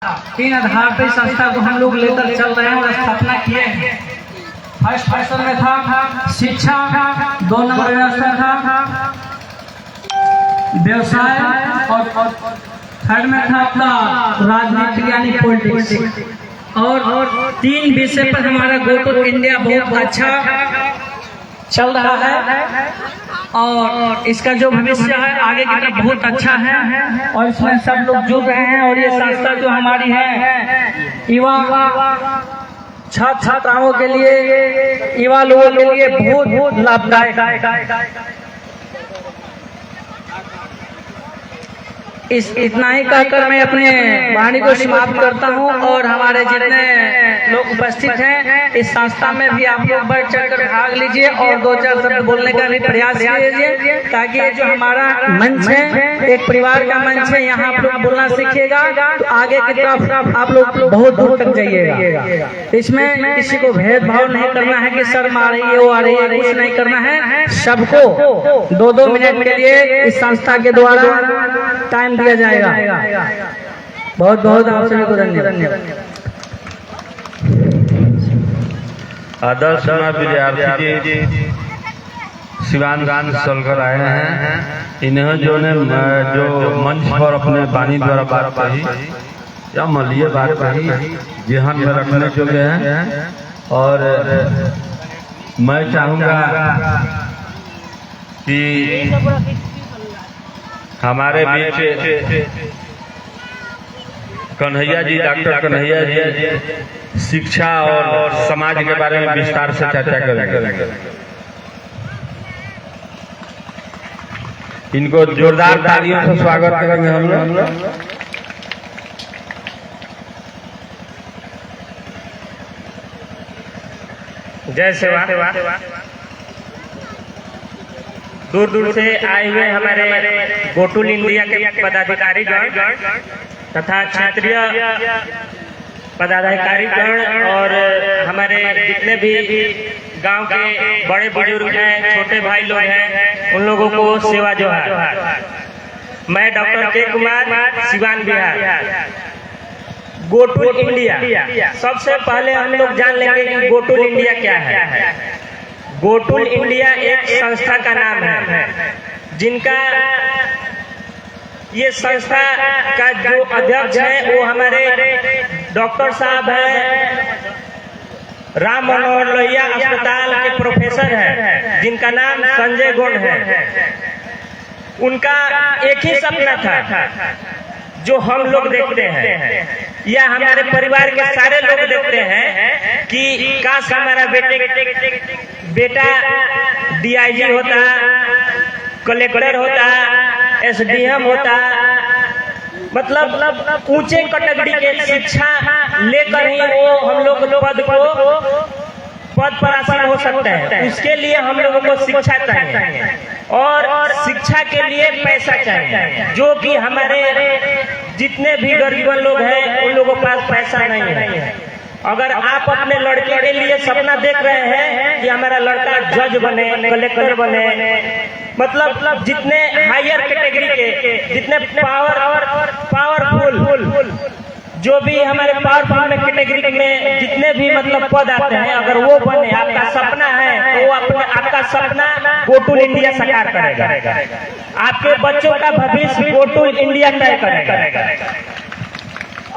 तीन आधार पर संस्था को हम लोग लेकर चल रहे हैं और स्थापना किए हैं। फर्स्ट पर्सन में था शिक्षा, 2 नंबर व्यवस्था था व्यवसाय और थर्ड में था अपना राजनीति यानी पॉलिटिक्स। और 3 विषय पर हमारा गो टू इंडिया बहुत अच्छा चल रहा है और इसका जो भविष्य है आगे की तरफ बहुत अच्छा है और इसमें सब लोग जुड़ रहे हैं। और ये संस्था जो हमारी है युवा छात्र छात्राओं के लिए, युवा लोगों के लिए बहुत लाभदायक है। इतना ही कहकर मैं अपने वाणी को समाप्त करता हूं और हमारे जितने लोग उपस्थित हैं इस संस्था में भी आप लोग बढ़ चढ़कर भाग लीजिए और 2-4 शब्द बोलने का भी प्रयास कीजिए ताकि ये जो हमारा मंच है एक परिवार का मंच है, यहाँ आप लोग बोलना सीखिएगा तो आगे की तरफ आप लोग बहुत दूर तक जाइएगा। इसमें किसी को भेदभाव नहीं करना है कि सर आ रही है वो आ रही है, कुछ नहीं करना है। सबको 2-2 मिनट के लिए इस संस्था के द्वारा टाइम दिया जाएगा। बहुत बहुत आप सभी को धन्यवाद। आदर्श विद्यार्थी शिवान सोलकर आए हैं। इन्हें जो मंच पर अपने वाणी द्वारा बात कही या मलिए बात कही जेहन में रखने जो हैं। और मैं चाहूँगा कि हमारे बीच कन्हैया जी, डॉक्टर कन्हैया जी शिक्षा और समाज के बारे में विस्तार से चर्चा करेंगे। इनको जोरदार तालियों से स्वागत करेंगे हम लोग। जय सेवा। दूर दूर से आए हुए हमारे गो टू इंडिया के पदाधिकारी गण तथा क्षेत्रीय पदाधिकारी गण और हमारे जितने भी गांव के बड़े बुजुर्ग हैं, छोटे भाई लोग हैं, उन लोगों को सेवा जोहार। मैं doctor K Kumar, Siwan Bihar. Go to India, सबसे पहले हम लोग जान लेंगे कि गो टू इंडिया क्या है। गो टू इंडिया एक संस्था का नाम है जिनका ये संस्था का जो अध्यक्ष है वो हमारे डॉक्टर साहब हैं, राम मनोहर लोहिया अस्पताल के प्रोफेसर हैं जिनका नाम संजय गौड़ है। उनका एक ही सपना था जो हम लोग देखते हैं या हमारे परिवार के सारे लोग देखते हैं कि काश हमारा बेटा DIG होता, कलेक्टर होता, SDM होता, मतलब ऊंचे कैटेगरी के शिक्षा लेकर ही वो हम लोग पद पर आसीन हो सकते हैं। उसके लिए हम लोगों को शिक्षा चाहिए और शिक्षा के लिए पैसा चाहिए, जो कि हमारे जितने भी गरीब लोग हैं उन लोगों के पास पैसा नहीं है। अगर आप अपने लड़के के लिए सपना देख रहे हैं कि हमारा लड़का जज बने, कलेक्टर बने, मतलब जितने हायर कैटेगरी के, जितने पावरफुल जो भी हमारे पावरफुल में कैटेगरी में जितने भी मतलब पद आते हैं, अगर वो बने, आपका सपना है तो वो आपका सपना गो टू इंडिया साकार करेगा। आपके बच्चों का भविष्य गो टू इंडिया तय करेगा।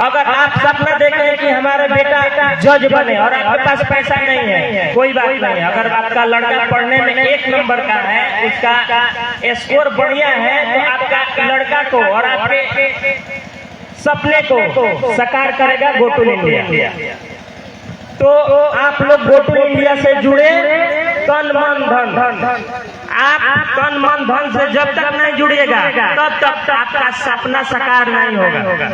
अगर आप सपना देखें कि हमारा बेटा जज बने और आपके पास पैसा नहीं है, कोई बात नहीं। अगर आपका लड़का पढ़ने में 1 नंबर का है, उसका स्कोर बढ़िया है, तो आपका लड़का को और आपके सपने को साकार करेगा गो टू इंडिया। तो आप लोग गो टू इंडिया से जुड़े, तन मन धन। आप तन मन धन से जब तक नहीं जुड़िएगा तब तक आपका सपना साकार नहीं होगा।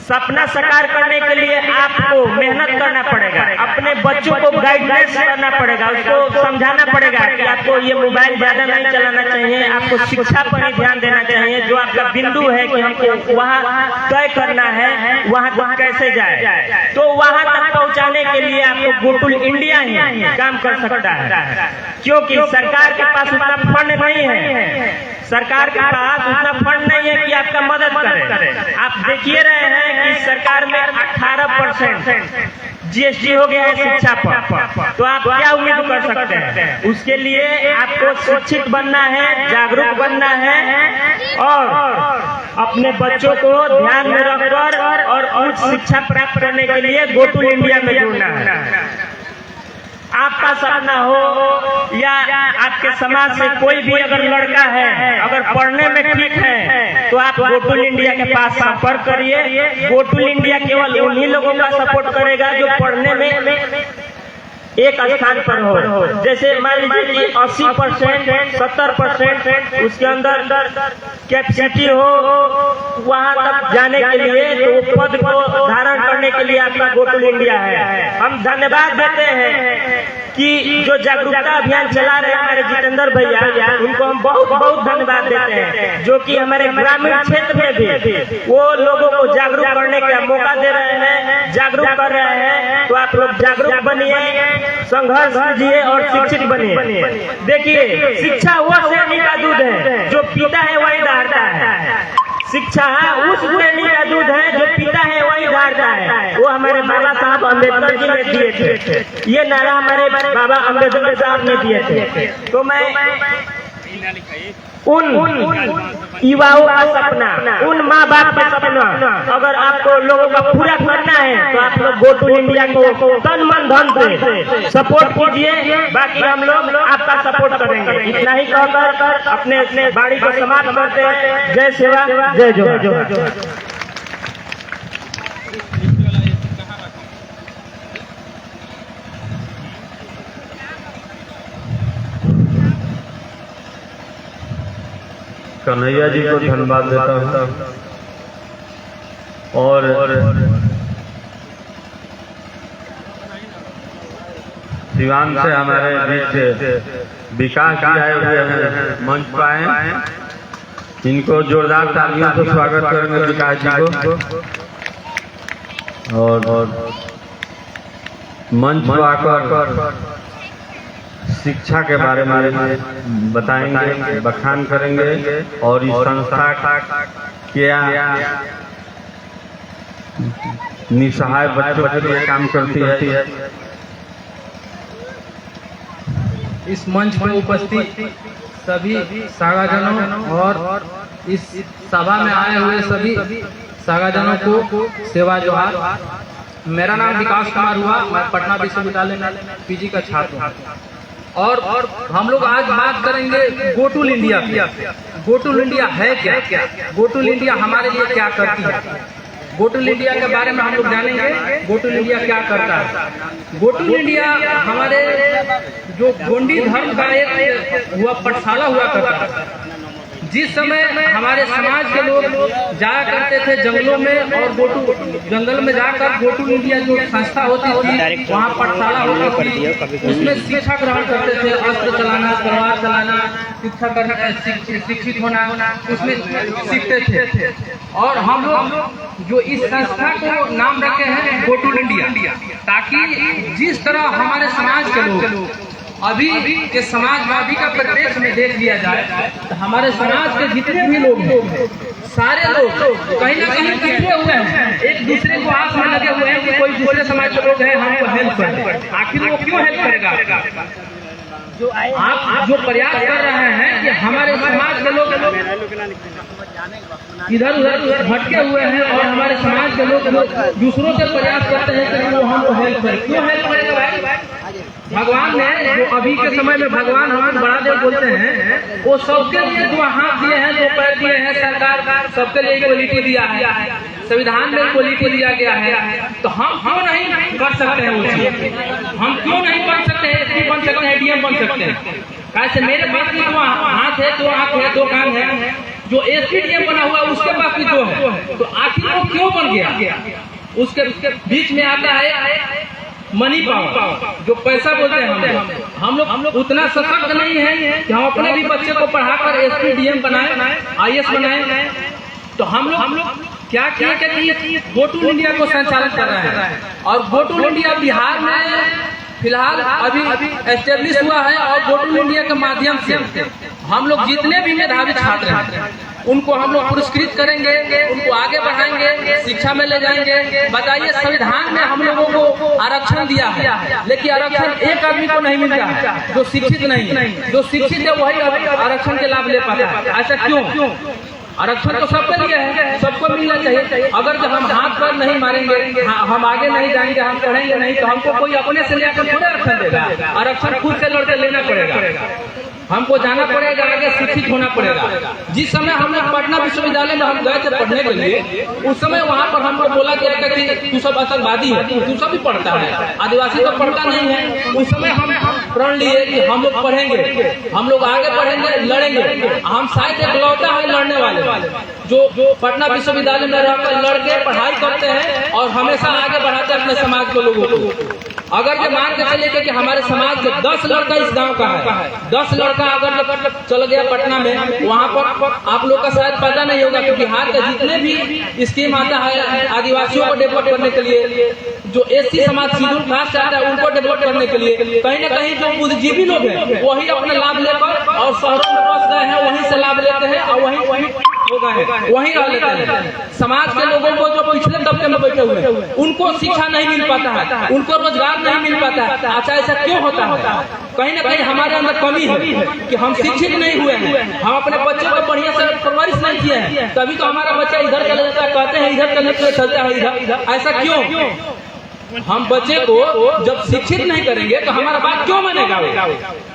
सपना साकार करने के लिए आपको मेहनत करना पड़ेगा, अपने बच्चों को गाइडेंस करना पड़ेगा, उसको समझाना पड़ेगा कि आपको ये मोबाइल ज्यादा नहीं चलाना चाहिए, आपको शिक्षा पर ही ध्यान देना चाहिए। जो आपका बिंदु है कि हमको वहाँ तय करना है, वहाँ तक कैसे जाए, तो वहाँ तक पहुँचाने के लिए आपको गो टू इंडिया ही काम कर सकता है। क्योंकि सरकार के पास उतना फंड नहीं है, सरकार के पास उतना फंड नहीं है कि आपका मदद करे। आप देखिए रहे हैं कि सरकार में 18% GST हो गया है शिक्षा पर, तो आप क्या उम्मीद कर सकते हैं? उसके लिए आपको शिक्षित बनना है, जागरूक बनना है और अपने बच्चों को ध्यान में रखकर और उच्च शिक्षा प्राप्त करने के लिए गो टू इंडिया में जुड़ना है। आपका सपना हो या आपके समाज से कोई भी अगर लड़का है, अगर पढ़ने में ठीक है, तो आप गो टू इंडिया के पास संपर्क करिए। गो टू इंडिया केवल उन्हीं लोगों का सपोर्ट करेगा जो पढ़ने में एक स्थान पर हो। जैसे मान लीजिए कि 80%, 70% उसके अंदर कैपेसिटी हो वहां तक जाने के लिए, तो पद को धारण करने के लिए आपका गो टू इंडिया है। हम धन्यवाद देते हैं कि जो जागरूकता अभियान चला रहे हैं हमारे जितेंद्र भैया, उनको हम बहुत बहुत धन्यवाद देते हैं, जो कि हमारे ग्रामीण क्षेत्र में भी वो लोगों को जागरूक करने का मौका दे रहे हैं, जागरूक कर रहे हैं। तो आप लोग जागरूक बनिए, संघर्ष कीजिए और शिक्षित बनिए। देखिए, शिक्षा वो श्रेणी का दूध है जो पीता है वही दहाड़ता है। शिक्षा उस श्रेणी का दूध है जो पीता है वही दहाड़ता है। वो हमारे बाबा साहब अम्बेडकर जी ने दिए थे, ये नारा हमारे बाबा अम्बेडकर साहब ने दिए थे। तो मैं उन युवाओं का सपना, उन माँ बाप का सपना अगर आपको लोगों का पूरा करना है, तो आप लोग गो टू इंडिया को तन मन धन से सपोर्ट कीजिए। बाकी हम लोग आपका सपोर्ट करेंगे। इतना ही कहकर अपने बाड़ी को समाप्त करते हैं। जय सेवा, जय जोहार। कन्हैया जी को धन्यवाद देता हूँ और सिवान से हमारे बीच विकास जी आए हुए हैं, मंच पर आए। इनको जोरदार तालियों से स्वागत करेंगे विकास जी को। और मंच पर आकर शिक्षा के बारे में बताएंगे, बखान करेंगे और इस संस्था क्या निसहाय बच्चों के लिए काम करती है। इस मंच पर उपस्थित सभी सागाजनों और इस सभा में आए हुए सभी सागाजनों को सेवा जोहार। मेरा नाम विकास कुमार हुआ, मैं पटना विश्वविद्यालय में पीजी का छात्र हूँ और हम लोग आज बात करेंगे गो टू इंडिया की। गो टू इंडिया है क्या? गो टू इंडिया हमारे लिए क्या करती है? गो टू इंडिया के बारे में हम लोग जानेंगे। गो टू इंडिया क्या करता है? गो टू इंडिया हमारे जो गोंडी धर्म का एक हुआ पाठशाला हुआ करता है। जिस समय हमारे समाज के लोग जाया करते थे जंगलों में और जंगल में जाकर गो टू इंडिया जो संस्था होती थी वहाँ पाठशाला होती थी, उसमें शिक्षा ग्रहण करते थे। अस्त्र चलाना, तलवार चलाना, शिक्षा करना, शिक्षित होना, उसमें सीखते थे। और हम लोग जो इस संस्था को नाम रखे हैं गो टू इंडिया, ताकि जिस तरह हमारे समाज के लोग अभी के समाजवादी का परिवेश में देख लिया जाए, तो हमारे समाज के जितने भी लोग हैं, सारे लोग कहीं ना कहीं पिछड़े हुए हैं, एक दूसरे को आस में लगे हुए हैं कि कोई दूसरे समाज के लोग हैं हमको हेल्प कर। आखिर वो क्यों हेल्प करेगा? आप जो प्रयास कर रहे हैं कि हमारे समाज के लोग इधर उधर भटके हुए हैं और हमारे समाज के लोग दूसरों से प्रयास करते हैं कि वो हमको हेल्प करें। क्यों हेल्प करेगा भाई? भगवान ने जो अभी के समय में भगवान हम बड़ा देव बोलते हैं, वो सबके लिए दो हाथ दिए हैं, दो पैर दिए हैं। सरकार सबके लिए इक्वलिटी दिया है, संविधान में इक्वलिटी दिया गया है। तो हम क्यों नहीं कर सकते हैं वो चीज? हम क्यों नहीं बन सकते हैं? एसपी बन सकते हैं, डीएम बन सकते हैं। कैसे मेरे पास भी दो हाथ है, दो आंख है, दो कान है। जो एसपी डीएम बना हुआ उसके पास भी दो है, तो आखिर वो क्यों बन गया? उसके बीच में आता है मनी पावर, जो पैसा बोलते हैं। हम लोग उतना सशक्त नहीं है कि हम अपने भी बच्चे को पढ़ाकर एसपी डीएम बनाए, आईएएस बनाए। तो हम लोग क्या किया कि गो टू इंडिया को संचालित कर रहे हैं। और गो टू इंडिया बिहार में फिलहाल अभी एस्टेब्लिश हुआ है और वोट इंडिया के माध्यम से हम लोग जितने भी मेधावी छात्र हैं उनको हम लोग पुरस्कृत करेंगे, उनको आगे बढ़ाएंगे, शिक्षा में ले जाएंगे। बताइए, संविधान में हम लोगों को आरक्षण दिया है, लेकिन आरक्षण एक आदमी को नहीं मिलता है जो शिक्षित नहीं है। जो शिक्षित है वही आरक्षण के लाभ ले पाता है। ऐसा क्यों? आरक्षण तो सबके लिए है, सबको मिलना चाहिए। अगर जब हम हाथ पर नहीं मारेंगे, हम आगे नहीं जाएंगे, हम पढ़ेंगे नहीं, तो हमको कोई अपने से लेकर थोड़ा आरक्षण देगा। आरक्षण खुद से लड़के लेना पड़ेगा, हमको जाना पड़ेगा, आगे शिक्षित होना पड़ेगा। जिस समय हम लोग पटना विश्वविद्यालय में हम गए थे पढ़ने के लिए, उस समय वहाँ पर हमको बोला गया कि तू सब आतंकवादी है, तू सब भी पढ़ता है, आदिवासी तो पढ़ता नहीं है। उस समय हम प्रण लिए कि हम लोग पढ़ेंगे, हम लोग आगे बढ़ेंगे, लड़ेंगे। हम शायद इकलौता है लड़ने वाले जो पटना विश्वविद्यालय में रहकर लड़के पढ़ाई करते हैं और हमेशा आगे बढ़ाते हैं अपने समाज के लोगों को। अगर ये मान के चलिए कि हमारे समाज के 10 लड़का इस गांव का है, 10 लड़का अगर चल गया पटना में, वहाँ पर आप लोग का शायद पता नहीं होगा कि बिहार के जितने भी स्कीम आता है आदिवासियों को डेवलप करने के लिए, जो एससी समाज शेड्यूल कास्ट आता है उनको डेवलप करने के लिए, कहीं न कहीं जो बुद्धिजीवी लोग हैं वही अपने लाभ लेकर और शहरों में बस गए हैं, वहीं से लाभ लेते हैं और वहीं वहीं रह लेते हैं। समाज के लोगों को जो पिछले तबके में बैठे हुए हैं उनको शिक्षा नहीं मिल पाता है, उनको रोजगार नहीं मिल पाता है। अच्छा, ऐसा क्यों होता है? कहीं ना कहीं हमारे अंदर कमी है कि हम शिक्षित नहीं हुए हैं, हम अपने बच्चों को बढ़िया से परवरिश नहीं किए हैं, तभी तो हमारा बच्चा इधर चले जाता है, कहते हैं इधर चलने के लिए चलता है इधर। ऐसा क्यों? हम बच्चे को जब शिक्षित नहीं करेंगे तो हमारा बात क्यों मानेगा?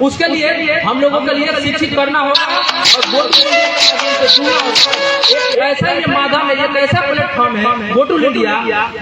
उसके लिए हम लोगों के लिए शिक्षित करना होगा और वोट एक ऐसा ही माध्यम है, एक ऐसा प्लेटफॉर्म है वोट इंडिया,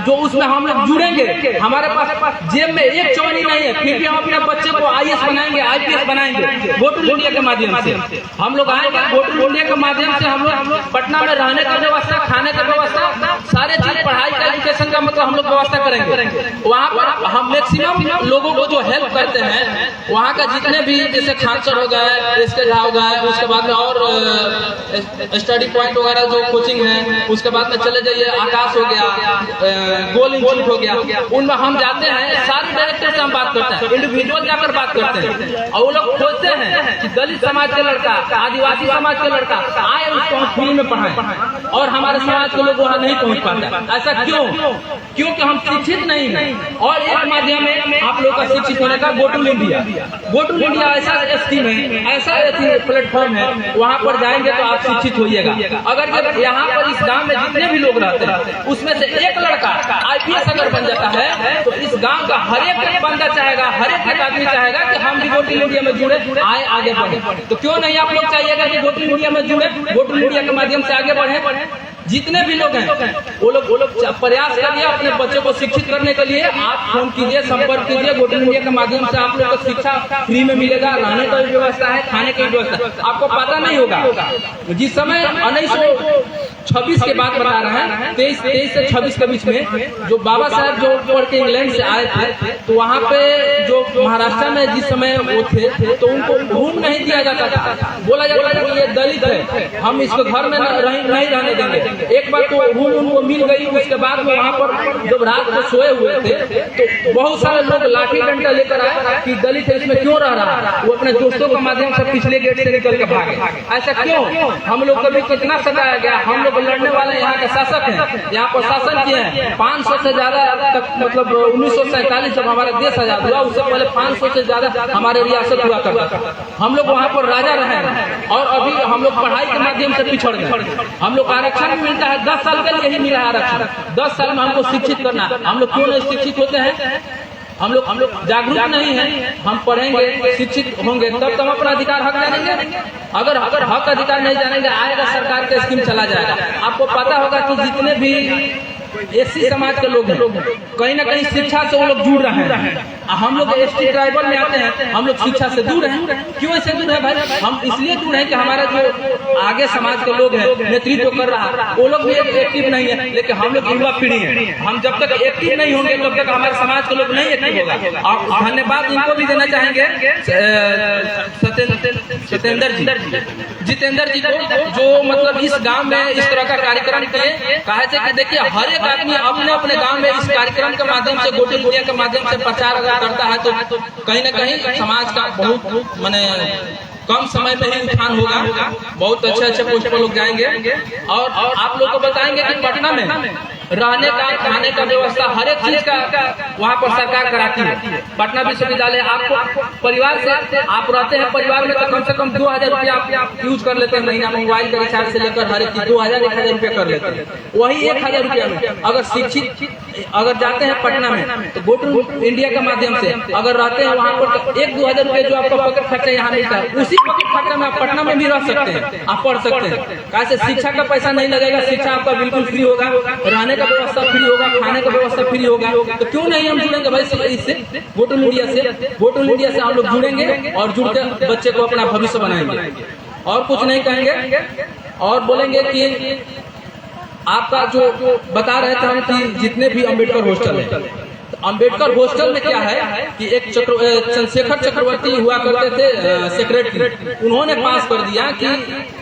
जो उसमें हम लोग जुड़ेंगे। हमारे पास जेब में एक चौनी नहीं है, फिर भी हम अपने बच्चे को IAS बनाएंगे, IPS बनाएंगे वोट इंडिया के माध्यम से। हम लोग आएंगे वोट इंडिया के माध्यम से, हम लोग पटना में रहने का व्यवस्था, खाने का व्यवस्था, सारे चीज, पढ़ाई का, एजुकेशन का मतलब हम लोग व्यवस्था करेंगे। वहाँ पर हम मैक्सिमम लोगों को जो हेल्प करते हैं, वहाँ का जितने भी जैसे खानसर हो गए, इसके झा हो गए, उसके बाद में और स्टडी पॉइंट वगैरह जो कोचिंग है, उसके बाद में चले जाइए आकाश हो गया, गोल इंस्टीट्यूट हो गया, उनमें हम जाते हैं, सारे डायरेक्टर से हम बात करते हैं, इंडिविजुअल जाकर बात करते हैं और वो लोग खोजते हैं कि दलित समाज के लड़का, आदिवासी समाज के लड़का आए, उसको हम फ्री में पढ़ाएं, और हमारे समाज के लोग वहाँ नहीं पहुँच पाते। ऐसा क्यों? क्योंकि हम शिक्षित नहीं हैं। और एक माध्यम है आप लोग का शिक्षित होने का, वोट इंडिया। वोट इंडिया ऐसा स्कीम है, ऐसा प्लेटफॉर्म है, वहाँ पर जाएंगे तो आप शिक्षित होइएगा। अगर जब यहाँ पर इस गांव में जितने भी लोग रहते हैं उसमें से एक लड़का IPS अगर बन जाता है तो इस गांव का हर एक बंदा चाहेगा, हर एक आदमी चाहेगा कि हम भी वोट इंडिया में जुड़े, आए आगे बढ़े। तो क्यों नहीं आप लोग चाहिएगा कि वोट इंडिया में जुड़े, वोट इंडिया के माध्यम से आगे बढ़े। जितने भी लोग हैं वो लोग प्रयास करिए अपने बच्चों को शिक्षित करने के लिए। आप फोन कीजिए, संपर्क कीजिए, वोट इंडिया के माध्यम से आप लोग को शिक्षा फ्री में मिलेगा, रहने का भी व्यवस्था है, खाने की व्यवस्था। आपको पता नहीं होगा, जिस समय 1926 के बाद बता रहे हैं, 23 से 26 के बीच में जो बाबा साहब जो पढ़ के इंग्लैंड से आए थे, तो वहाँ पे जो महाराष्ट्र में जिस समय वो थे तो उनको रूम नहीं दिया जाता था, बोला जाता था कि ये दलित है, हम इसको घर में नहीं रहने देंगे। एक बार तो रूम उनको मिल गई, उसके बाद में वहाँ पर जब रात को सोए हुए थे तो बहुत सारे लोग लाठी डंडा लेकर आए कि दलित है, इसमें क्यों रह रहा है। वो अपने दोस्तों के माध्यम से पिछले गेट से निकल के भागे। ऐसा क्यों? हम लोग कभी कितना सताया गया। हम लोग लड़ने वाले यहाँ के शासक हैं, यहाँ पर शासन किए हैं 500 से ज्यादा तक, मतलब 1947 जब हमारा देश आजाद हुआ उससे पहले 500 से ज्यादा हमारे रियासत हुआ करता था। हम लोग वहाँ पर राजा रहे हैं और अभी हम लोग पढ़ाई के माध्यम से पिछड़ गए। हम लोग आरक्षण मिलता है, 10 साल के लिए ही मिला है आरक्षण। 10 साल में हमको शिक्षित करना, हम लोग क्यों नहीं शिक्षित होते हैं? हम लोग जागरूक नहीं है। हम पढ़ेंगे, शिक्षित होंगे, तब तो हम अपना अधिकार हक जानेंगे। अगर हक अधिकार नहीं जानेंगे, आएगा सरकार का स्कीम चला जाएगा। आपको पता होगा कि जितने भी एससी समाज के लोग हैं कहीं ना कहीं शिक्षा से वो लोग जुड़ रहे हैं। हम लोग ST ट्राइबल में आते हैं, हम लोग शिक्षा से दूर हैं। क्यों ऐसे दूर है भाई? हम इसलिए दूर हैं कि हमारा जो आगे समाज के लोग हैं, नेतृत्व कर रहा है, वो लोग भी एक्टिव नहीं है। लेकिन हम लोग युवा पीढ़ी है, हम जब तक एक्टिव नहीं होंगे तब तक हमारे समाज के लोग नहीं एक्टिव होगा। और धन्यवाद इनको भी देना चाहेंगे, जितेंद्र जी को, जो मतलब इस गाँव में इस तरह का कार्यक्रम किए। कहा कि देखिए हर एक एक आदमी अपने अपने गांव में इस कार्यक्रम के माध्यम से गोटी इंडिया के माध्यम से प्रचार अगर करता है तो कहीं न कहीं समाज का बहुत माने कम समय में ही उत्थान होगा, बहुत अच्छे अच्छे पोस्ट पर लोग जाएंगे। और आप लोग को बताएंगे कि पटना में रहने का खाने का व्यवस्था हर एक चीज का वहाँ पर सरकार कराती है। पटना विश्वविद्यालय आपको परिवार से आप रहते हैं परिवार में तो कम से कम 2000 रुपया आप यूज कर लेते हैं महीना में, मोबाइल का रिचार्ज से लेकर हर एक चीज 2000-1000 रुपया कर लेते हैं। वही 1000 रुपया में अगर शिक्षित अगर जाते हैं पटना में तो गो टू इंडिया के माध्यम से अगर रहते हैं वहाँ पर तो 1-2 रुपये जो आपका पॉकेट खर्चा यहाँ मिलता है उसी पॉकेट खर्चा में आप पटना में भी रह सकते हैं, आप पढ़ सकते हैं। कैसे शिक्षा का पैसा नहीं लगेगा, शिक्षा आपका बिल्कुल फ्री होगा, रहने का व्यवस्था फ्री होगा, खाने का व्यवस्था फ्री होगा। तो क्यों नहीं हम जुड़ेंगे भाई इससे, गो टू इंडिया से। गो टू इंडिया से हम लोग जुड़ेंगे और जुड़कर बच्चे को अपना भविष्य बनाएंगे। और कुछ नहीं कहेंगे और बोलेंगे कि आपका जो बता रहे थे हम कि जितने भी अम्बेडकर हॉस्टल है, तो अम्बेडकर हॉस्टल में क्या है कि एक चंद्रशेखर चक्रवर्ती हुआ करते थे सेक्रेटरी, उन्होंने पास कर दिया कि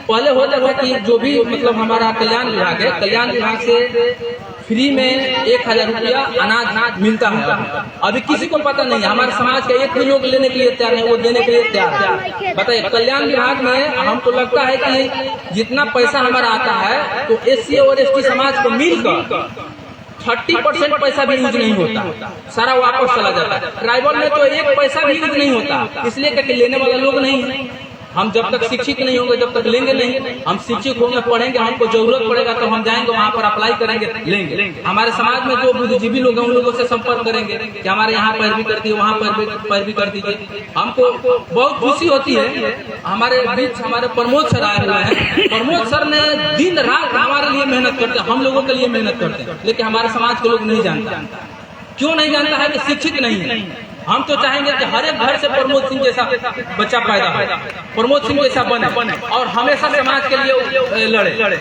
पहले होता था कि जो भी मतलब हमारा कल्याण विभाग है, कल्याण विभाग से फ्री में 1000 रुपया अनाज मिलता है। अभी किसी को पता नहीं है, हमारे समाज के एक भी लोग लेने के लिए तैयार है, वो देने के लिए तैयार है। बताइए कल्याण विभाग में हमको लगता है कि जितना पैसा हमारा आता है तो SC और ST समाज को मिलकर 30% पैसा भी यूज नहीं होता, सारा वापस चला जाता है। ट्राइबल में तो 1 पैसा भी यूज नहीं होता, इसलिए कि लेने वाले लोग नहीं है। हम जब तक शिक्षित नहीं होंगे जब तक लेंगे नहीं। हम शिक्षित होंगे, पढ़ेंगे, हमको जरूरत पड़ेगा तो हम जाएंगे वहाँ पर अप्लाई करेंगे, लेंगे। हमारे समाज में जो बुद्धिजीवी लोग हैं उन लोगों से संपर्क करेंगे कि हमारे यहाँ पैरवी कर दिए, वहाँ पैरवी कर दीजिए। हमको बहुत खुशी होती है। हमारे बीच हमारे प्रमोद सर आए हुए हैं। प्रमोद सर ने दिन रात हमारे लिए मेहनत करते हैं, हम लोगों के लिए मेहनत करते हैं, लेकिन हमारे समाज के लोग नहीं जानते। क्यों नहीं जानता है कि शिक्षित नहीं है। हम तो चाहेंगे कि हर एक घर से प्रमोद सिंह जैसा बच्चा पैदा हो, प्रमोद सिंह जैसा बने और हमेशा समाज के लिए लड़े,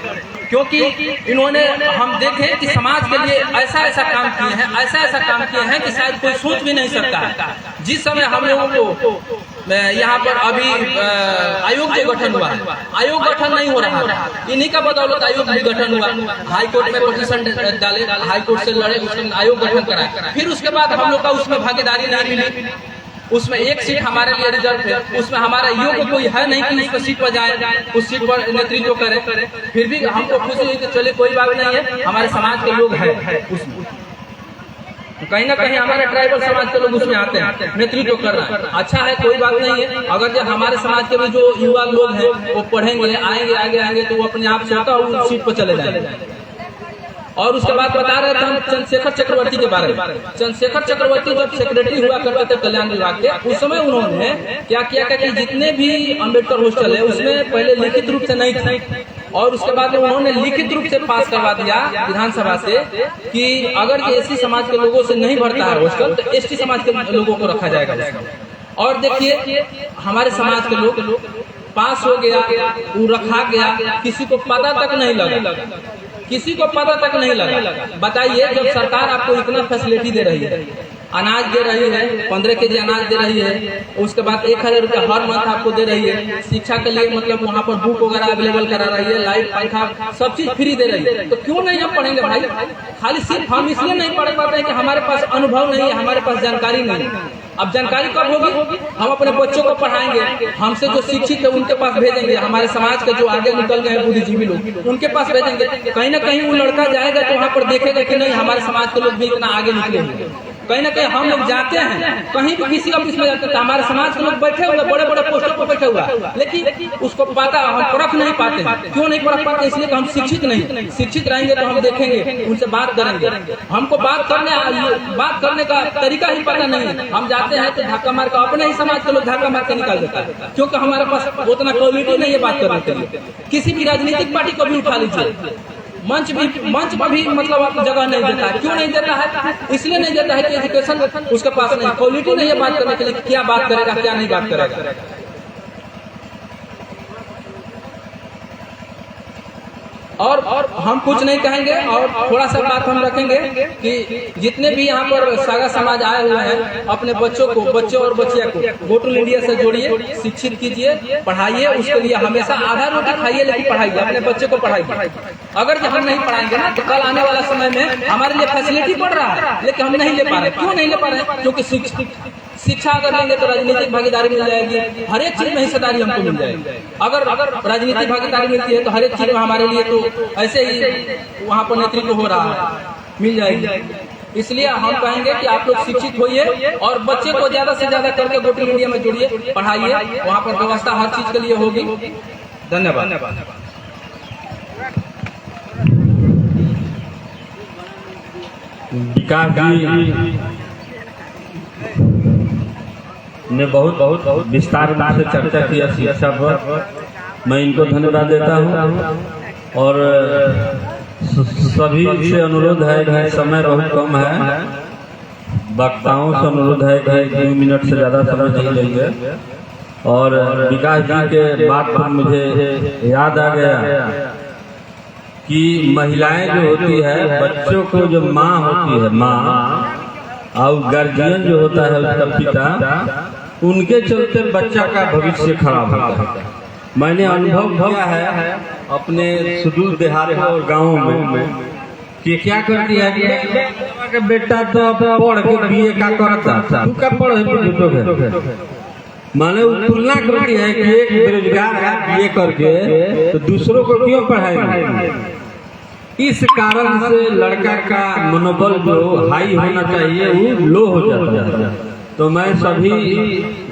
क्योंकि इन्होंने हम देखें कि समाज के लिए ऐसा ऐसा काम किए हैं, ऐसा ऐसा काम किए हैं कि शायद कोई सोच भी नहीं सकता। जिस समय हम लोगों को यहाँ पर अभी आयोग जो गठन हुआ है, आयोग गठन नहीं हो रहा है, इन्हीं का बदौलत आयोग भी गठन हुआ। हाई कोर्ट में पिटीशन डाले, हाई कोर्ट से लड़े, उसमें आयोग गठन कराया। फिर उसके बाद हम लोग का उसमें भागीदारी नहीं मिली, उसमें एक सीट हमारे लिए रिजर्व है, उसमें हमारा योग्य कोई है नहीं कि उस सीट पर जाए, उस सीट पर नेतृत्व करे। फिर भी हमको खुशी हुई कि चले कोई बात नहीं है, हमारे समाज के लोग हैं उसमें, कहीं ना कहीं हमारे ट्राइबल समाज के लोग उसमें आते हैं, नेतृत्व कर रहे हैं। अच्छा है, कोई बात नहीं है। अगर जो हमारे समाज के भी जो युवा लोग हैं वो पढ़ेंगे, आएंगे आगे आएंगे तो वो अपने आप से होता उस सीट पर चले जाएंगे। और उसके बाद बता रहे थे हम चंद्रशेखर चक्रवर्ती के बारे में। चंद्रशेखर चक्रवर्ती जब सेक्रेटरी हुआ करते थे कल्याण विभाग के, उस समय उन्होंने क्या किया कि जितने भी अम्बेडकर हॉस्टल है उसमें पहले लिखित रूप से नहीं था, और उसके बाद उन्होंने लिखित रूप से पास करवा दिया विधानसभा से कि अगर ये SC समाज के लोगों से नहीं भरता है हॉस्टल तो ST समाज के लोगों को रखा जाएगा। और देखिए हमारे समाज के लोग पास हो गया, वो रखा गया, किसी को पता तक नहीं लगा, किसी को पता तक नहीं लगा। बताइए जब सरकार आपको इतना फैसिलिटी दे रही है, अनाज दे रही है, 15 केजी अनाज दे रही है, उसके बाद 1000 रुपया हर मंथ आपको दे रही है, शिक्षा के लिए मतलब वहाँ पर बुक वगैरह अवेलेबल करा रही है, लाइट पंखा सब चीज फ्री दे रही है, तो क्यों नहीं हम पढ़ेंगे भाई। खाली सिर्फ हम इसलिए नहीं पढ़ पाते हैं कि हमारे पास अनुभव नहीं है, हमारे पास जानकारी नहीं है। अब जानकारी कब होगी, हम अपने बच्चों को पढ़ाएंगे, हमसे जो शिक्षित है उनके पास भेजेंगे, हमारे समाज के जो आगे निकल गए हैं बुद्धिजीवी लोग उनके पास भेजेंगे। कहीं ना कहीं वो लड़का जाएगा तो वहाँ पर देखेगा कि नहीं हमारे समाज के लोग भी इतना आगे निकले हुए। कहीं ना कहीं हम लोग जाते हैं, कहीं भी किसी ऑफिस में जाते हैं, हमारे समाज के लोग बैठे हुए बड़े बड़े पोस्टर पर बैठे हुआ, लेकिन उसको पता हम परख नहीं पाते हैं। क्यों नहीं परख पाते? इसलिए कि हम शिक्षित नहीं। शिक्षित रहेंगे तो हम देखेंगे, उनसे बात करेंगे। हमको बात करने का तरीका ही पता नहीं है। हम जाते हैं तो धक्का मार कर, अपने ही समाज के लोग धक्का मार के निकाल देता है, क्योंकि हमारे पास उतना क्वालिटी नहीं है बात करने के लिए। किसी भी राजनीतिक पार्टी को भी उठा लीजिए, मंच पर भी मतलब जगह नहीं देता है। क्यों नहीं देता है? इसलिए नहीं देता है कि एजुकेशन उसके पास नहीं, क्वालिटी नहीं है बात करने के लिए, क्या बात करेगा क्या नहीं बात करेगा। और हम कुछ नहीं कहेंगे और थोड़ा सा बात हम रखेंगे कि जितने भी यहाँ पर सागा समाज आए हुए हैं अपने बच्चों और बच्चियों को गो टू इंडिया से जोड़िए, शिक्षित कीजिए, पढ़ाइए। उसके लिए हमेशा आधा रोटी खाइए लेकिन पढ़ाइए, अपने बच्चे को पढ़ाइए। अगर जब हम नहीं पढ़ाएंगे ना तो कल आने वाला समय में हमारे लिए फैसिलिटी बढ़ रहा है लेकिन हम नहीं ले पा रहे। क्यों नहीं ले पा रहे? क्योंकि शिक्षा अगर लेंगे तो राजनीतिक भागीदारी मिल जाएगी, हर एक चीज में हिस्सेदारी हमको मिल जाएगी। अगर राजनीतिक भागीदारी मिलती है तो हर एक चीज में हमारे लिए तो ऐसे ही वहाँ पर नेतृत्व हो रहा है, मिल जाएगी। इसलिए हम कहेंगे कि आप लोग शिक्षित होइए और बच्चे को ज्यादा से ज्यादा करके गो टू इंडिया में जोड़िए, पढ़ाइए। वहाँ पर व्यवस्था हर चीज के लिए होगी। धन्यवाद। विकास जी ने बहुत विस्तार से चर्चा किया शिक्षा पर, मैं इनको धन्यवाद देता हूँ। और सभी से अनुरोध है कि समय बहुत कम है, वक्ताओं से अनुरोध है कि 2 मिनट से ज़्यादा समय नहीं लेंगे। और विकास जी के बात पर मुझे याद आ गया कि महिलाएं जो होती है, बच्चों को जो माँ होती है, माँ और गार्जियन जो होता है उसका पिता, उनके चलते बच्चा का भविष्य खराब होता है। मैंने अनुभव किया है अपने सुदूर देहात और गाँवों में कि क्या करती है कि बेटा तो पढ़ के बीए का करता था, तू क्या पढ़ माने तुलना करती है कि एक बेरोजगार है बीए करके तो दूसरों को क्यों पढ़ाएंगे। इस कारण से लड़का का मनोबल जो हाई होना चाहिए वो लो हो जाता है। तो मैं सभी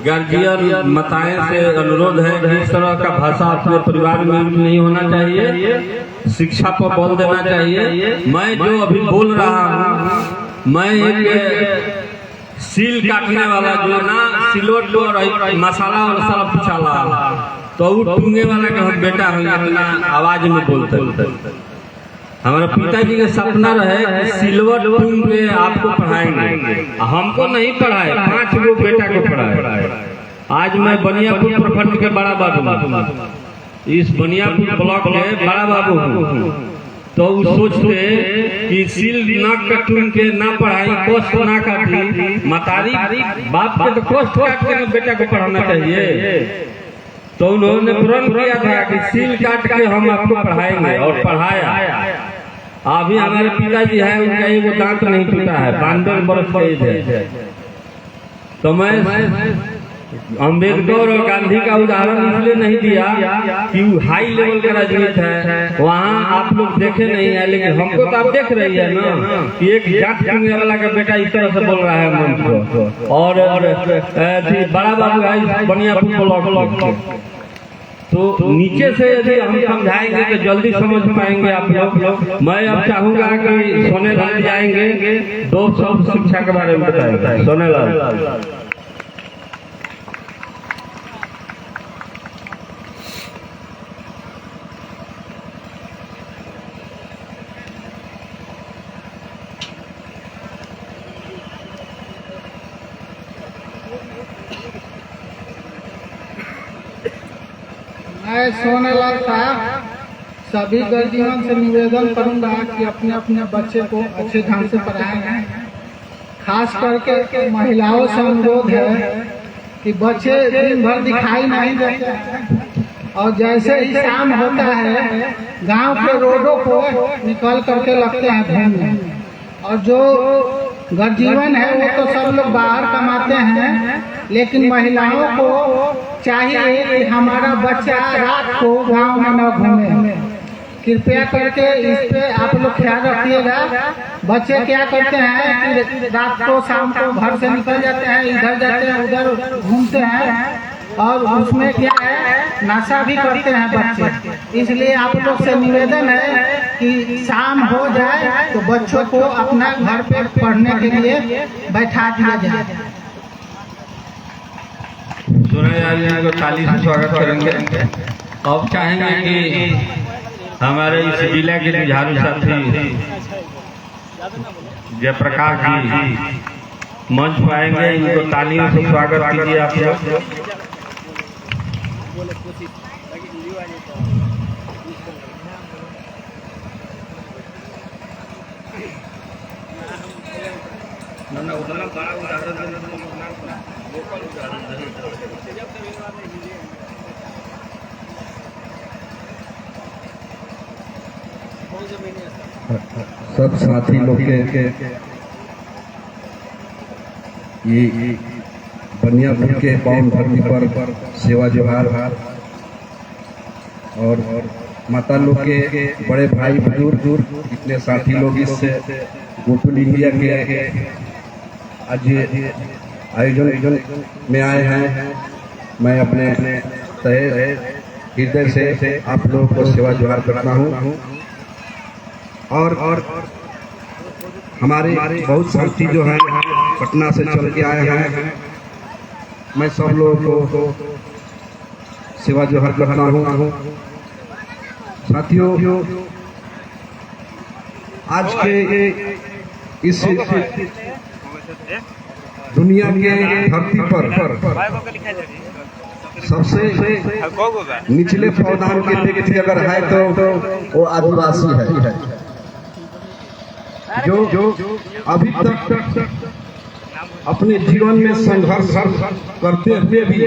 गार्जियन माताएं से अनुरोध है कि इस तरह का भाषा अपने परिवार में नहीं होना चाहिए, शिक्षा पर बल देना चाहिए। मैं जो अभी बोल रहा हूँ, मैं एक सील काटने वाला जो ना सिलोट और मसाला वसाला पिछाला तो वो टूंगे वाला का हम बेटा हो अपना आवाज में बोलते। हमारे पिताजी का सपना रहे कि सिल्वर टूंग पे आपको पढ़ाएंगे, हमको नहीं पढ़ाए, 5 गो बेटा को पढ़ाए। आज मैं बनियापुर प्रखंड के बड़ा बाबू, इस बनियापुर ब्लॉक के बड़ा बाबू हूँ। तो वो सोचते कि सिल न कटून के ना पढ़ाई, कोष्ठ ना काटी, मतारी बाप के तो कोष्ठ काट के बेटा को पढ़ाना चाहिए। तो उन्होंने प्रण किया था कि सील काट के हम आपको पढ़ाएंगे और पढ़ाया। अभी हमारे पिताजी हैं, उनका एगो दांत नहीं टूटा है, 92 वर्ष के एज है। तो मैं अम्बेडकर और गांधी का उदाहरण इसलिए नहीं दिया कि वो हाई लेवल का राजनीति है, वहाँ आप लोग देखे नहीं है, लेकिन हमको तो आप देख रही है ना कि एक जाट चुनने वाला का बेटा इस तरह से बोल रहा है मंच को। और बड़ा बाबू है बनियापुर ब्लॉक, तो नीचे से यदि हम समझाएंगे तो जल्दी समझ पाएंगे आप लोग। मैं अब चाहूंगा कि सोनेलाल जाएंगे, 2 शब्द शिक्षा के बारे में बताएंगे। सोनेलाल। मैं सोनेलाल साहब सभी गार्जियन से निवेदन करूंगा कि अपने अपने बच्चे को अच्छे ढंग से पढ़ाएं। खास करके महिलाओं से अनुरोध है कि बच्चे दिन भर दिखाई नहीं देते हैं और जैसे ही शाम होता है गांव के रोडों को निकल करके लगते हैं घूमने। और जो गर्जीवन है वो तो सब लोग बाहर कमाते हैं, लेकिन महिलाओं को चाहिए कि हमारा बच्चा रात को गांव में न घूमे। कृपया करके इस पे आप लोग ख्याल रखिएगा। बच्चे क्या करते हैं कि रात को शाम को घर से निकल जाते हैं, इधर जाते हैं उधर घूमते हैं और उसमें क्या है नशा भी करते हैं बच्चे। इसलिए आप लोग से निवेदन है कि शाम हो जाए तो बच्चों को अपना घर पे पढ़ने के लिए बैठा दिया जाए। सोनेलाल को ताली से स्वागत करेंगे। अब चाहेंगे कि हमारे इस जिला के जुझारू साथी जयप्रकाश जी मंच पाएंगे, इनको तालियों से स्वागत कीजिए आप लोग। सब साथी लोग के ये बनियापुर के पावन धरती पर सेवा जोहार और माता लोग के बड़े भाई बुजुर्ग इतने साथी लोग इस गोटुल इंडिया के आज आयोजन में आए हैं। मैं अपने तहे हृदय से आप लोगों को सेवा जोहार करता हूँ और हमारे बहुत साथी जो हैं पटना से चल के आए हैं। मैं सब लोगों को सेवा जोहार करता हूँ। साथियों, आज के इस दुनिया के धरती पर सबसे निचले पौधान के व्यक्ति अगर है तो वो आदिवासी है, जो अभी तक अपने जीवन में संघर्ष करते हुए भी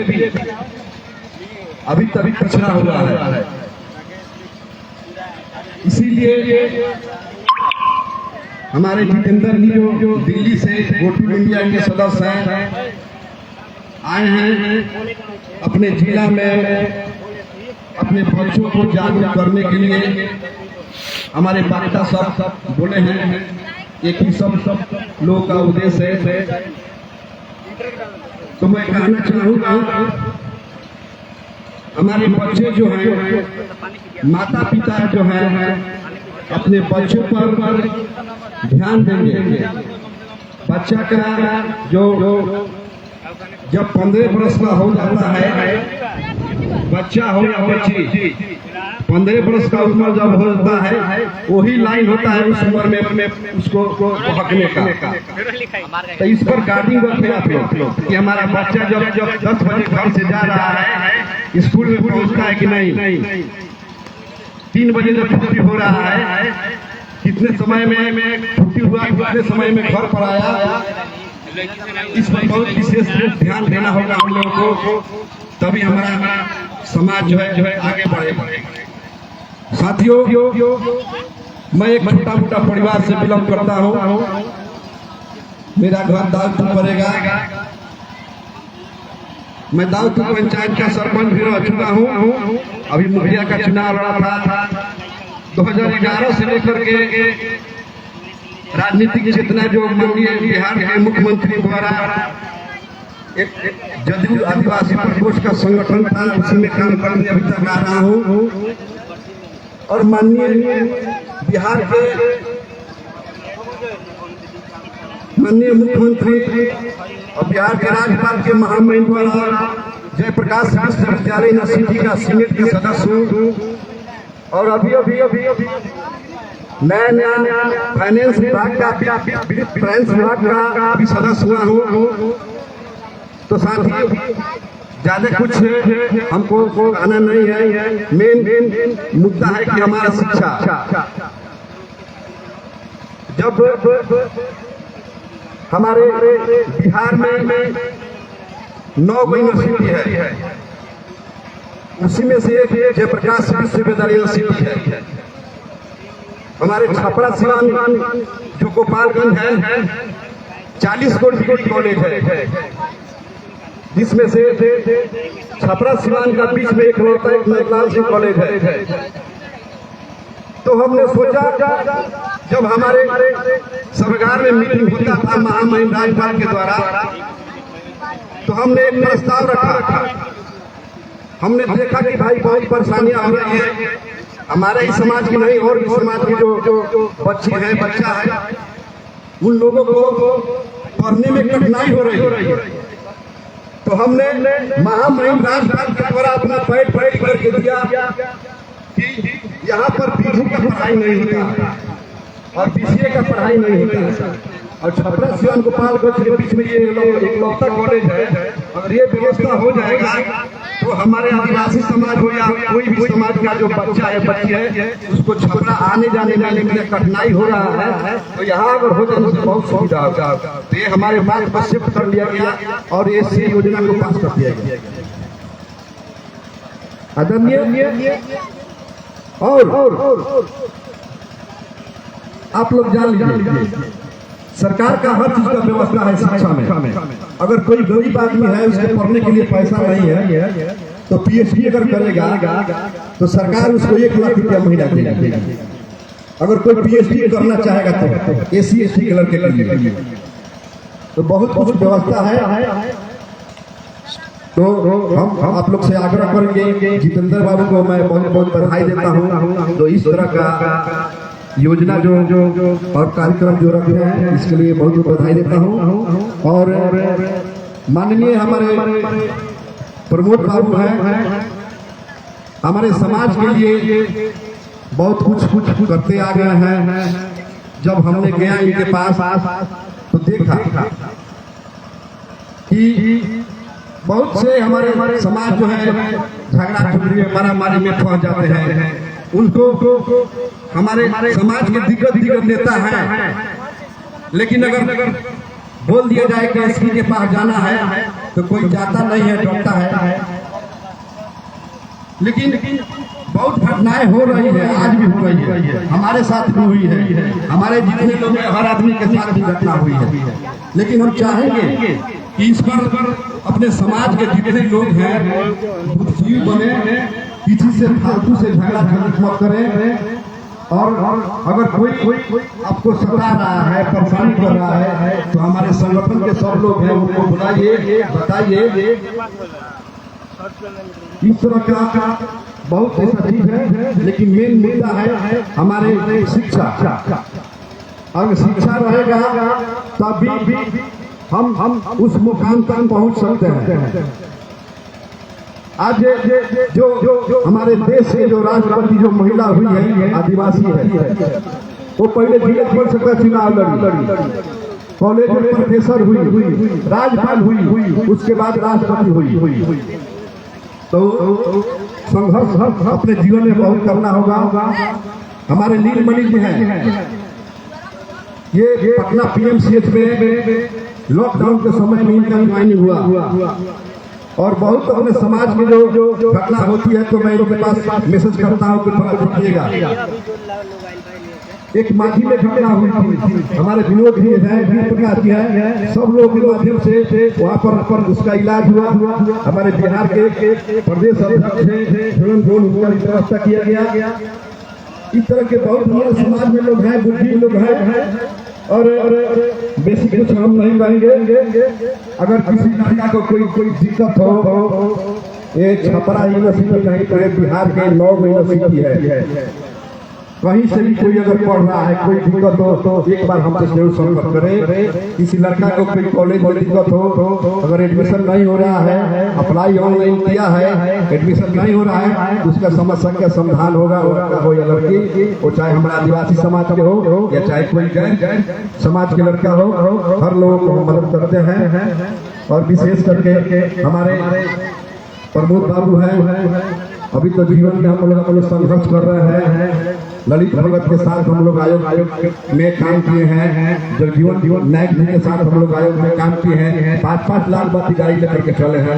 अभी तक पिछड़ा हुआ है। इसीलिए हमारे जितेंद्र जी जो दिल्ली से गोटुल इंडिया के सदस्य हैं आए हैं अपने जिला में अपने बच्चों को जागरूक करने के लिए। हमारे बाटा सब बोले हैं, एक ही सब लोगों का उद्देश्य है। तो मैं कहना चाहूँगा, हमारे बच्चे जो हैं, माता पिता जो हैं, अपने बच्चों पर ध्यान देंगे। बच्चा का जो जब 15 वर्ष का हो जाता है, बच्चा हो या बच्ची, 15 वर्ष का उम्र जब हो जाता है, वही लाइन होता है उस उम्र में उसको हकने का। तो इस पर गार्डिंग रखें आप लोग कि हमारा बच्चा जब 10 बजे घर से जा रहा है, स्कूल में पहुंचता है कि नहीं, 3 बजे जब छुट्टी हो रहा है, कितने समय में छुट्टी हुआ, कितने समय में घर पर आया, इस पर बहुत विशेष ध्यान देना होगा हम लोगों को। तभी हमारा समाज जो है आगे बढ़ेगा। साथियों, मैं एक छोटा मोटा परिवार से बिलोंग करता हूँ। मेरा घर दाऊदपुर पड़ेगा। मैं दाऊदपुर पंचायत का सरपंच भी रह चुका हूँ। अभी मुखिया का चुनाव लड़ा था 2011 से लेकर के राजनीतिक चेतना जो माननीय बिहार के मुख्यमंत्री द्वारा एक जदयू आदिवासी प्रकोष्ठ का संगठन था, उसी में काम करने अभी तक आ रहा हूँ। और माननीय बिहार के माननीय मुख्यमंत्री और बिहार के राज्यपाल के महामहिम द्वारा जयप्रकाश विश्वविद्यालय यूनिवर्सिटी का सीनेट के सदस्य हूँ। और अभी नया फाइनेंस विभाग का फाइनेंस विभाग का भी सदस्य हुआ हूँ। तो साथियों, ज्यादा कुछ हमको आना नहीं है। मेन मुद्दा है कि हमारा शिक्षा। जब हमारे बिहार में 9 यूनिवर्सिटी है, उसी में से एक जयप्रकाश विश्वविद्यालय यूनिवर्सिटी है। हमारे छपरा सिवान जो गोपालगंज है, 40 को डिग्री कॉलेज है, जिसमें से छपरा सिवान का बीच में एक नैतलाल सिंह कॉलेज है। तो हमने सोचा, जब हमारे सभागार में मीटिंग होता था महामहिम राज्यपाल के द्वारा, तो हमने एक प्रस्ताव रखा। हमने देखा कि भाई बहुत परेशानियां हो रही है, हमारे ही समाज की नहीं और भी समाज की जो बच्ची है, बच्चा है, उन लोगों को पढ़ने में कठिनाई हो रही है। तो हमने महामहिम राज्यपाल के द्वारा अपना पैड करके दिया कि यहाँ पर पीजी का पढ़ाई नहीं होता और बीसीए का पढ़ाई नहीं होता। और छपरा सिवान गोपालगंज के बीच में ये इकलौता कॉलेज है। अगर ये व्यवस्था हो जाएगा तो हमारे आदिवासी समाज हो या कोई भी समाज का जो बच्चा है बच्ची है उसको छपरा आने जाने में कठिनाई हो रहा है, तो यहाँ अगर हो जाए तो बहुत सुविधा होगा। तो ये हमारे मार्ग पर शिफ्ट कर लिया गया और ये योजना को पास कर दिया गया। आदरणीय और आप लोग जान लीजिए, सरकार का हर चीज का व्यवस्था है शिक्षा में। अगर कोई गरीब आदमी है उसके पढ़ने के लिए पैसा नहीं है तो पीएचडी अगर करेगा तो सरकार उसको 1 लाख रुपया महीना देगी। अगर कोई पीएचडी करना चाहेगा तो एसी एसटी के लड़के के लिए तो बहुत कुछ व्यवस्था है। तो हम आप लोग से आग्रह करेंगे, जितेंद्र बाबू को मैं बहुत बहुत बधाई देता हूँ। तो इस तरह का योजना जो और कार्यक्रम जो रखे हैं इसके लिए बहुत बहुत बधाई देता हूँ। और माननीय हमारे प्रमोद बाबू हैं, हमारे समाज के लिए बहुत कुछ करते आ गए हैं। जब हमने गया इनके पास तो देखा कि बहुत से हमारे समाज जो है झगड़ा झुगड़ी में मारामारी में फंस जाते हैं। उनको हमारे समाज के दिग्गज नेता हैं, लेकिन अगर बोल दिया जाए कि एसपी के पास जाना है तो कोई जाता नहीं है, डरता है। लेकिन बहुत घटनाएं हो रही है, आज भी हो रही है, हमारे साथ भी हुई है, हमारे जितने लोग हैं हर आदमी के साथ भी घटना हुई है। लेकिन हम चाहेंगे कि इस पर अपने समाज के जितने लोग हैं बुद्धिजीवी बने, किसी से फालतू से झगड़ा मत करें। और अगर कोई आपको सता रहा है, परेशानी कर रहा है तो हमारे संगठन के सब लोग हैं उनको बुलाइए, बताइए। इस तरह का बहुत ऐसा चीज है, लेकिन मेन मुद्दा है हमारे शिक्षा। अगर शिक्षा रहेगा तभी हम उस मुकाम तक पहुंच सकते हैं। आज जो हमारे देश के जो राष्ट्रपति जो महिला हुई है आदिवासी है, वो पहले जिला परिषद चुनाव लड़ी, कॉलेज में प्रोफेसर हुई, राज्यपाल हुई, उसके बाद राष्ट्रपति हुई। तो संघर्ष अपने जीवन में बहुत करना होगा। हमारे नीलमणि जी हैं, ये पटना पीएमसीएच में लॉकडाउन के समय में इनका ज्वाइनिंग हुआ और बहुत अपने समाज में जो घटना होती है तो मैं इनके पास मैसेज करता हूँ कि थोड़ा देखिएगा। एक माझी में घटना हुई थी, हमारे विनोद जी हैं, प्रकाश जी हैं, सब लोगों के माध्यम से वहाँ पर उसका इलाज हुआ। हमारे बिहार के प्रदेश अध्यक्ष हैं, उनका व्यवस्था किया गया। इस तरह के बहुत हमारे समाज में लोग हैं, बुद्धि लोग हैं और बेसिक कुछ हम नहीं कहेंगे। अगर किसी लड़का को कोई दिक्कत हो, ये छपरा यूनिवर्सिटी कहीं पर बिहार के 9 यूनिवर्सिटी है, कहीं से भी कोई अगर पढ़ रहा है, कोई दिक्कत हो तो एक बार हमसे जरूर संपर्क करें। किसी लड़का को कोई कॉलेज में दिक्कत हो, अगर एडमिशन नहीं हो रहा है, अप्लाई ऑनलाइन किया है, एडमिशन नहीं हो रहा है, उसका समस्या का समाधान होगा। हो या लड़की, वो चाहे हमारा आदिवासी समाज के हो या चाहे कोई गैर समाज के लड़का हो, हर लोगों को हम मदद करते हैं। और विशेष करके हमारे प्रमोद बाबू हैं, अभी तो जीवन में हम लोग संघर्ष कर रहे हैं। ललित भगत के साथ हम लोग आयोग में काम किए हैं, जगजीवन नायक जी के साथ हम लोग आयोग में काम किए हैं। 5-5 लाख बात गाड़ी लेकर के चले हैं।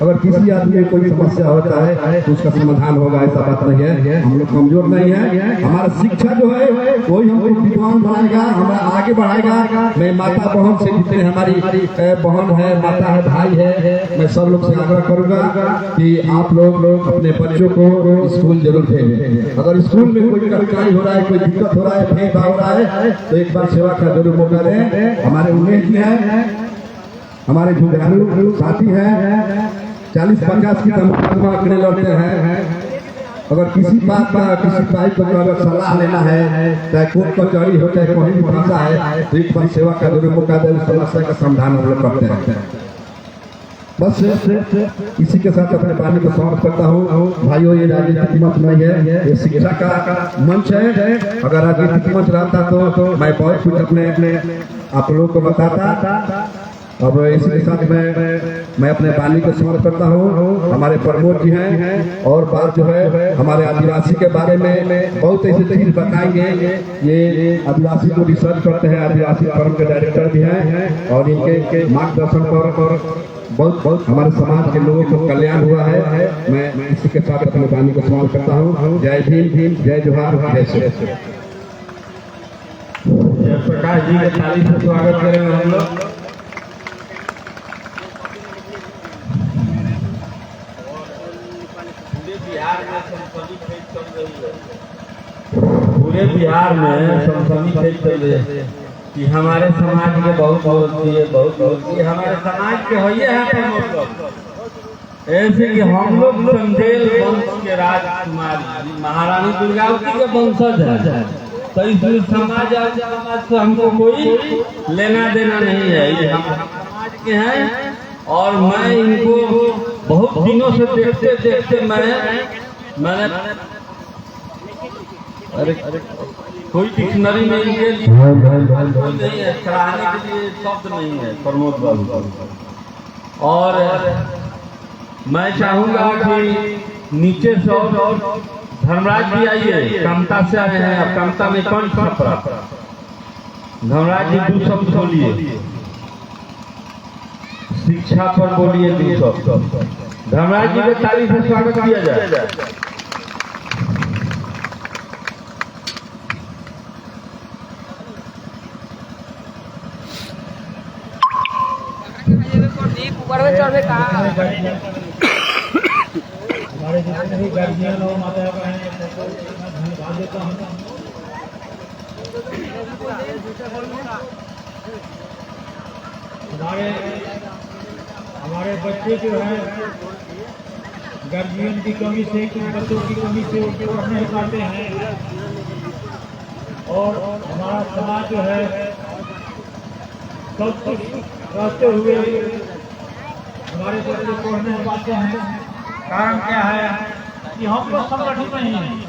अगर किसी आदमी को कोई समस्या होता है तो उसका समाधान होगा, ऐसा बात नहीं है। हम लोग कमजोर नहीं है। हमारा शिक्षा जो है वही हमको विद्वान बनाएगा, हमारा आगे बढ़ाएगा। मैं माता बहन से जितने हमारी बहन है, माता है, भाई है, मैं सब लोग से आग्रह करूंगा कि आप लोग अपने बच्चों को स्कूल जरूर भेजें। अगर स्कूल में कोई कठिनाई हो रहा है, कोई दिक्कत हो रहा है, भेदभाव हो रहा है तो एक बार सेवा का जरूर मौका दें। हमारे उमेश जी हैं, हमारे जुझारू साथी हैं, 40-50 की मुकदमा करने लड़ते हैं। अगर किसी बात का किसी भाई को अगर सलाह लेना है, चाहे कोर्ट कचहरी हो, चाहे कहीं भी फंसा है, तो एक बार सेवा का जरूर मौका दें। समस्या का समाधान हम लोग करते हैं। बस इसी के साथ अपने वाणी को समाप्त करता हूँ। भाइयों, ये राजनीतिक मंच नहीं है, ये शिक्षा का मंच है। अगर राजनीतिक मंच रहता तो मैं बहुत कुछ अपने आप लोगों को बताता। अब इसी के साथ मैं अपने वाणी को स्मरण करता हूँ। हमारे प्रमोद जी हैं और बात जो है हमारे आदिवासी के बारे में बहुत ऐसी चीज बताएंगे। ये आदिवासी को रिसर्च करते हैं, आदिवासी फोरम के डायरेक्टर भी हैं और इनके मार्गदर्शन पर बहुत हमारे समाज के लोगों को कल्याण हुआ है। मैं इसी के साथ अपने वाणी को स्मरण करता हूँ। जय भीम, जय जोहार, जय श्री। प्रकाश जी के ताली से स्वागत करेंगे हम लोग। पूरे बिहार में सनसनी खेल चल रही है कि हमारे समाज के बहुत बोलती है, बहुत बोलती है। हमारे समाज के होइए हैं प्रमुख लोग, ऐसे कि हम लोग चंदेल वंश के राजकुमार महारानी दुर्गावती के वंशज हैं, तो इसलिए समाज से हमको कोई लेना देना नहीं है। ये हम समाज के हैं और मैं इनको बहुत दिनों से देखते देखते मैंने अरे कोई डिक्शनरी में इनके लिए नहीं है, सराहने के लिए शब्द नहीं है प्रमोद बाबू। और मैं चाहूंगा कि नीचे से और धर्मराज जी आइए, कामता से आए हैं। अब कामता में कौन छपरा, धर्मराज जी 2 शब्द बोलिए, शिक्षा पर बोलिए 2 शब्द। धर्मराज जी के ताली से स्वागत किया जाए। हमारे जितने भी गार्जियन और माता बहन सबको धन्यवाद देता हूँ। हमारे बच्चे जो है गार्जियन की कमी से, कुछ बच्चों की कमी से उनके पढ़ नहीं पाते हैं और हमारा समाज जो है सब कुछ रहते हुए हमारे बच्चे पढ़ नहीं पाते हैं। कारण क्या है कि हम लोग संगठित नहीं हैं।